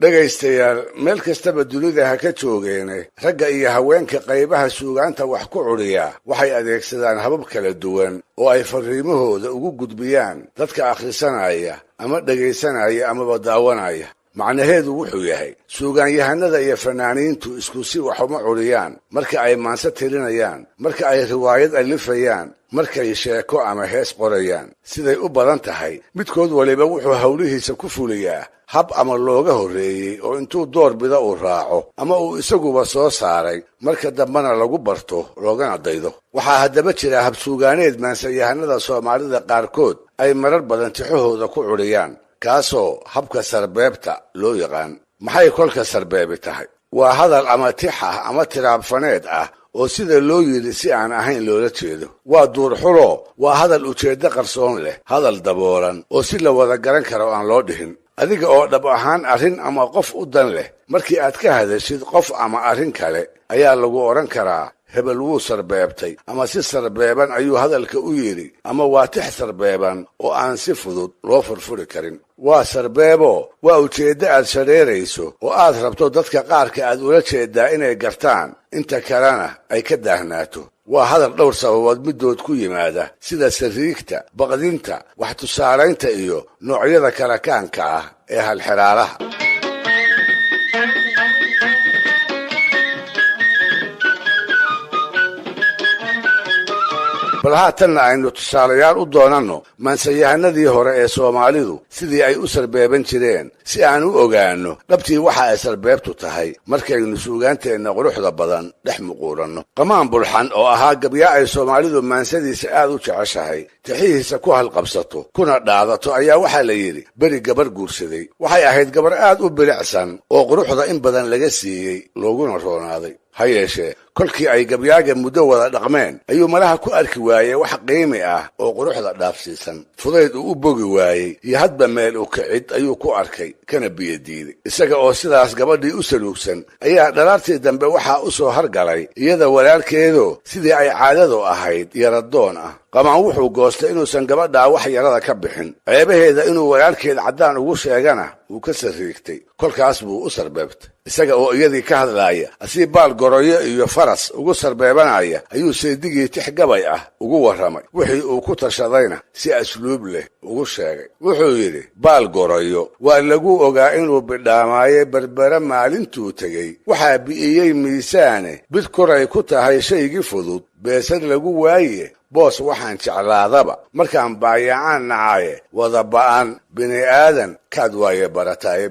dhegaystayaal meel kastaba dunida ha ka joogeene ragga iyo haweenka qaybaha suugaanta wax ku curiya waxay adeegsadaan habab kala duwan oo ay fariimahooda ugu gudbiyaan dadka akhrisanaya ama dhegaysanaya amaba daawanaya macnaheedu wuxuu yahay suugaanyahanada iyo fanaaniintu isku si wax uma curiyaan marka ay maanse tirinayaan marka ay riwaayad alifayaan markay sheeko ama hees qorayaan siday u badan tahay midkood waliba wuxuu hawlihiisa ku fuliyaa hab ama looga horreeyey oo intuu door bida uu raaco ama uu isaguba soo saaray marka dambena lagu barto loogana daydo waxaa haddaba jira hab suugaaneed maansayahanada soomaalida qaarkood ay marar badan tixahooda ku curiyaan kaasoo habka sarbeebta loo yaqaan maxay kolka sarbeebi tahay waa hadal ama tix ah ama tiraabfaneed ah oo sida loo yidhi si aan ahayn loola jeedo waa duurxulo waa hadal ujeeddo qarsoon leh hadal daboolan oo si la wada garan karo aan loo dhihin adiga oo dhab ahaan arrin ama qof u dan leh markii aad ka hadashid qof ama arrin kale ayaa lagu odhan karaa hebel wuu sarbeebtay ama si sarbeeban ayuu hadalka u yidhi ama waa tix sarbeeban oo aan si fudud loo furfuri karin waa sarbeebo waa ujeeddo aad shareerayso oo aad rabto dadka qaarka aad ula jeedaa inay gartaan inta kalena ay ka daahnaato waa hadal dhowr sababood middood ku yimaada sida sariigta baqdinta wax tusaalaynta iyo noocyada kala kaanka ah ee halxiraalaha bal haatanna aynu tusaalayaal u doonanno maansayahanadii hore ee soomaalidu sidii ay u sarbeeban jireen si aan u ogaanno dhabtii waxa ay sarbeebtu tahay markaynu suugaanteenna quruxda badan dhex muquuranno qamaan bulxan oo ahaa gabyaa ay soomaalidu maansadiisa aad u jeceshahay tixihiisa ku halqabsato kuna dhaadato ayaa waxaa la yidhi beri gabar guursaday waxay ahayd gabar aad u bilicsan oo quruxda in badan laga siiyey looguna roonaaday ha yeeshee kolkii ay gabyaaga muddo wada dhaqmeen ayuu malaha ku arki waayey wax qiimi ah oo quruxda dhaafsiisan fudayd uu u bogi waayey iyo hadba meel u kicid ayuu ku arkay kana biyo diiday isaga oo sidaas gabadhii u saluugsan ayaa dhalaartii dambe waxaa u soo hargalay iyada walaalkeedoo sidii ay caadadu ahayd yaradoon ah qamaan wuxuu goostay inuusan gabadhaa wax yarada ka bixin ceebaheeda inuu walaalkeed caddaan ugu sheegana wuu ka sariigtay kolkaas buu u sarbeebtay isaga oo iyadii ka hadlaaya asii baal goroyo iyo faras ugu sarbeebanaya ayuu seedigii tix gabay ah ugu warramay wixii uu ku tashadayna si asluub leh ugu sheegay wuxuu yidhi baal goroyo waa lagu ogaa inuu bidhaamaaye berbere maalintuu tegey waxaa bi'iyey miisaane bid koray ku tahay shaygii fudud beesad lagu waaye boos waxaan jeclaadaba markaan baayacaan nacaye wada ba'an bini aadan kaad waaye barataye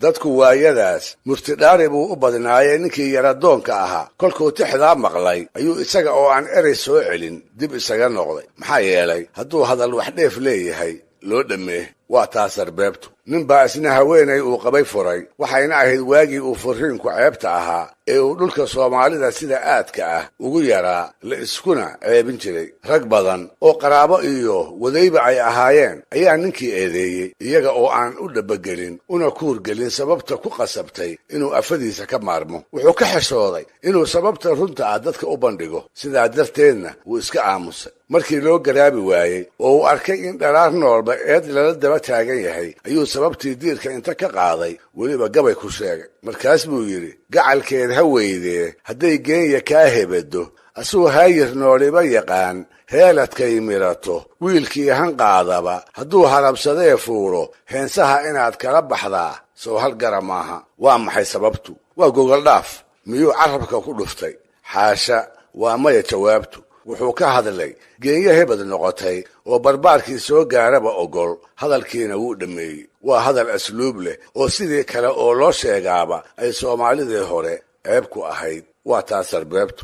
dadku waayadaas murtidhaari buu u badnaayee ninkii yaradoonka ahaa kolkuu tixdaa maqlay ayuu isaga oo aan erey soo celin dib isaga noqday maxaa yeelay hadduu hadal wax dheef leeyahay loo dhammeeh waa taa sarbeebtu ninbaa isna haweenay uu qabay furay waxayna ahayd waagii uu furiinku ceebta ahaa ee uu dhulka soomaalida sida aadka ah ugu yaraa la iskuna ceebin jiray rag badan oo qaraabo iyo wadayba ay ahaayeen ayaa ninkii eedeeyey iyaga oo aan u dhabagelin una kuurgelin sababta ku qasabtay inuu afadiisa ka maarmo wuxuu ka xeshooday inuu sababta runta ah dadka u bandhigo sidaa darteedna wuu iska aamusay markii loo garaabi waayey oo uu arkay in dhalaar noolba eed lala daba taagan yahay ayuu sababtii diirka inta ka qaaday weliba gabay ku sheegay markaas buu yidhi gacalkeed ha weydee hadday geenya kaa hebado asuu haayir nooliba yaqaan heeladkay mirato wiilkii hanqaadaba hadduu harabsadee fuulo heensaha inaad kala baxdaa soo hal gara maaha waa maxay sababtu waa gogoldhaaf miyuu carrabka ku dhuftay xaasha waa maya jawaabtu wuxuu ka hadlay geenyo hebad noqotay oo barbaarkii soo gaaraba ogol hadalkiina wuu dhammeeyey waa hadal asluub leh oo sidii kale oo loo sheegaaba ay soomaalidii hore ceeb ku ahayd waa taa sarbeebtu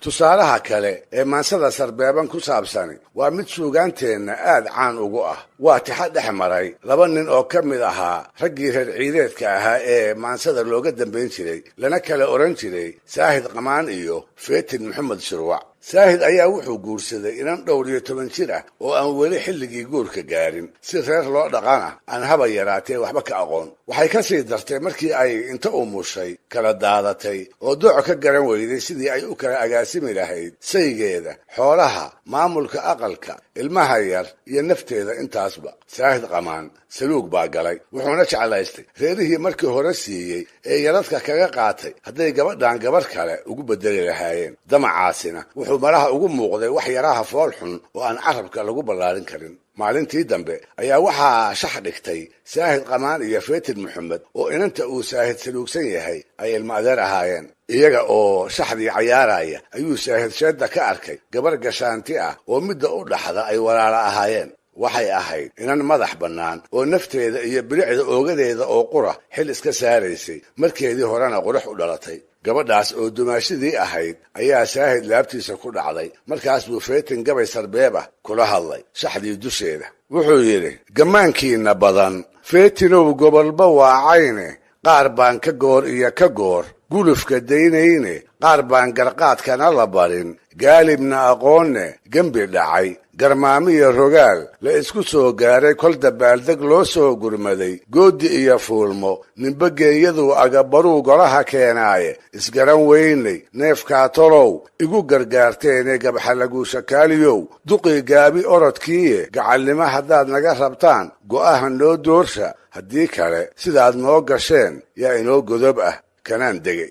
tusaalaha kale ee maansada sarbeeban ku saabsani waa mid suugaanteenna aad caan ugu ah waa tixa dhex maray laba nin oo ka mid ahaa raggii reer ciideedka ahaa ee maansada looga dambayn jiray lana kala odhan jiray saahid qamaan iyo feetin maxamed shirwac saahid ayaa wuxuu guursaday inan dhowr iyo 10 jir ah oo aan weli xilligii guurka gaarin si reer loo dhaqana aan haba yaraatee waxba ka aqoon. waxay ka sii dartay markii ay inta umushay kala daadatay oo dooc ka garan weyday sidii ay u kala agaasimi lahayd saygeeda, xoolaha, maamulka aqalka, ilmaha yar iyo nafteeda intaasba. saahid qamaan saluug baa galay, wuxuuna jeclaystay reerihii markii hore siiyey ee yaradka kaga qaatay hadday gabadhan gabar kale ugu bedeli lahaayeen. damacaasina wuxuu malaha ugu muuqday wax yaraha fool xun oo aan carabka lagu ballaarin karin. maalintii dambe ayaa waxaa shax dhigtay saahid qamaan iyo feetin maxamed oo inanta uu saahid saluugsan yahay ay ilma adeer ahaayeen. iyaga oo shaxdii cayaaraya ayuu saahid sheedda ka arkay gabar gashaanti ah oo midda u dhaxda ay walaala ahaayeen. waxay ahayd inan madax bannaan oo nafteeda iyo bilicda oogadeeda oo qura xil iska saaraysay, markeedii horena qurux u dhalatay. gabadhaas oo dumaashadii ahayd ayaa saahid laabtiisa ku dhacday. markaas buu feetin gabay sarbeeb ah kula hadlay shaxdii dusheeda. wuxuu yidhi, gammaankiinna badan feetinow gobolba waacayne, qaar baan ka goor iyo ka goor gulufka daynayne, qaar baan garqaadkana la barin, gaalibna aqoonne gembi dhacay, garmaamiyo rogaal la isku soo gaaray, kol dabaaldeg loo soo gurmaday, goodi iyo fuulmo ninbageeyaduu agabaruu golaha keenaaye, isgaran weynay neefkaa tolow igu gargaarteene gabxalaguushakaaliyow, duqii gaabi orodkiiye gacalnimo haddaad naga rabtaan go'aha noo doorsha, haddii kale sidaad noo gasheen yaa inoo godob ah kanaan degay.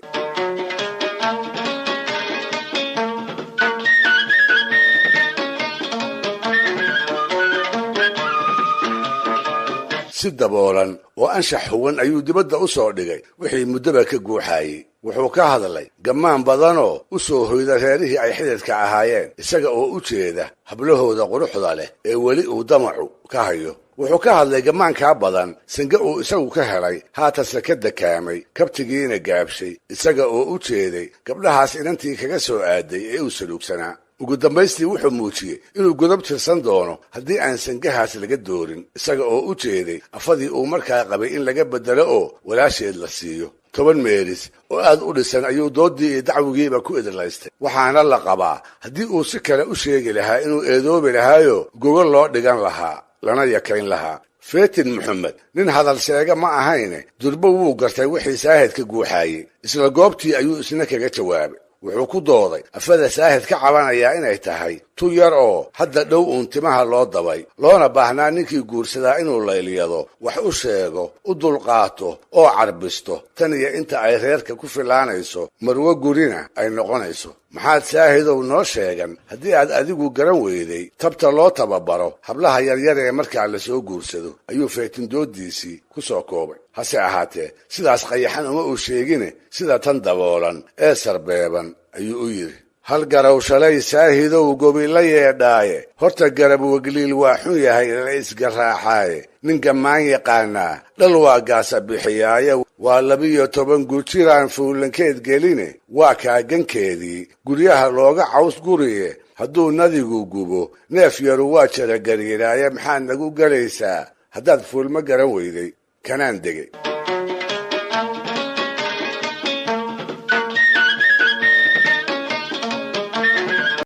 si daboolan oo anshax huwan ayuu dibadda u soo dhigay wixii muddaba ka guuxaayey. wuxuu ka hadlay gammaan badanoo u soo hoyda reerihii ay xididka ahaayeen, isaga oo u jeeda hablahooda quruxda leh ee weli uu damacu ka hayo. wuxuu ka hadlay gammaankaa badan singe uu isagu ka helay, haatanse ka dakaamay, kabtigiina gaabshay, isaga oo u jeeday gabdhahaas inantii kaga soo aaday ee uu saluugsanaa. ugu dambaystii wuxuu muujiyey inuu godob tirsan doono haddii aan sangahaas laga doorin, isaga oo u jeeday afadii uu markaa qabay in laga beddelo oo walaasheed la siiyo. 10 meeris oo aad u dhisan ayuu doodii iyo dacwigiiba ku idlaystay. waxaana la qabaa haddii uu si kale u sheegi lahaa inuu eedoobi lahaayo gogol loo dhigan lahaa lana yakayn lahaa. feetin maxamed nin hadal sheega ma ahayne durbo wuu gartay wixii saahid ka guuxaayey. isla goobtii ayuu isna kaga jawaabay. wuxuu ku dooday afada saahid ka cabanayaa inay tahay tu yar oo hadda dhow uun timaha loo dabay, loona baahnaa ninkii guursadaa inuu layliyado, wax u sheego, u dulqaato oo carbisto tan iyo inta ay reerka ku filaanayso, marwo gurina ay noqonayso. maxaad saahidow noo sheegan haddii aad adigu garan weyday tabta loo tababaro hablaha yaryar ee markaa la soo guursado, ayuu feetin doodiisii ku soo koobay. hase ahaatee sidaas qayaxan uma uu sheegine sida tan daboolan ee sarbeeban ayuu u yidhi. hal garow shalay saahidow gobi la yeedhaaye, horta garab wagliil waa xun yahay la isgaraaxaaye, nin gammaan yaqaanaa dhal waa gaasa bixiyaaye, waa 12 gurjiraan fuulankeed geline, waa kaagankeedii guryaha looga caws guriye, hadduu nadigu gubo neef yaru waa jara gariiraaye, maxaad nagu gelaysaa haddaad fuulma garan weyday kanaan degay.